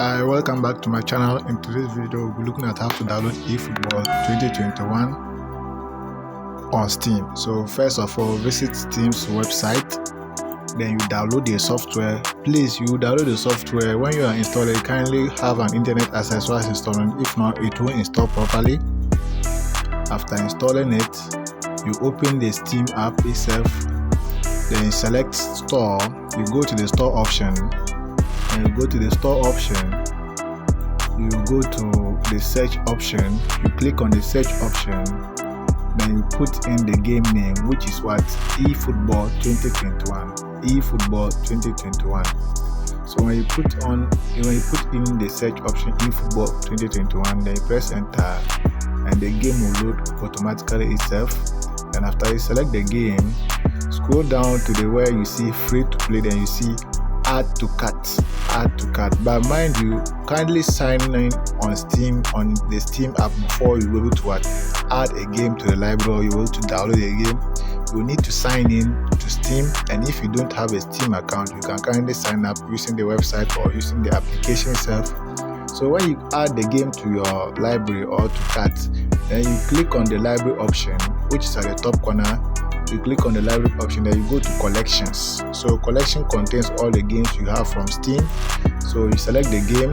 Hi, welcome back to my channel. In today's video, we'll be looking at how to download eFootball 2021 on Steam. So first of all, visit Steam's website, then you download the software. Please, you download the software. When you are installing, kindly have an internet access while installing. If not, it won't install properly. After installing it, you open the Steam app itself, then you select store. You go to the store option. And you go to the store option, you go to the search option, you click on the search option, then you put in the game name, which is what? eFootball 2021. eFootball 2021. So when you put in the search option eFootball 2021, then you press enter and the game will load automatically itself. And after you select the game, scroll down to the where you see free to play, then you see add to cart. But mind you, kindly sign in on Steam, on the Steam app, before you will be able to add a game to the library, or you will to download a game. You will need to sign in to Steam, and if you don't have a Steam account, you can kindly sign up using the website or using the application itself. So when you add the game to your library or to cart, then you click on the library option, which is at the top corner. You click on the library option, then you go to collections. So collection contains all the games you have from Steam. So you select the game,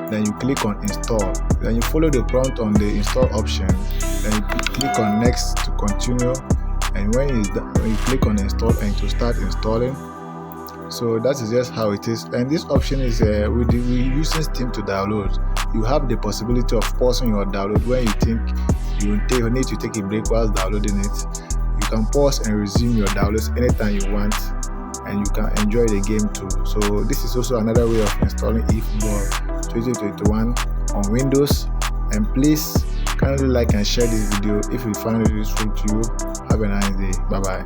then you click on install, then you follow the prompt on the install option, then you click on next to continue, and when you click on install and to start installing. So that is just how it is. And this option is we using Steam to download. You have the possibility of pausing your download when you think you need to take a break while downloading it. You can pause and resume your downloads anytime you want, and you can enjoy the game too. So this is also another way of installing eFootball 2021 on Windows. And please kindly like and share this video if you find it useful to you. Have a nice day. Bye bye.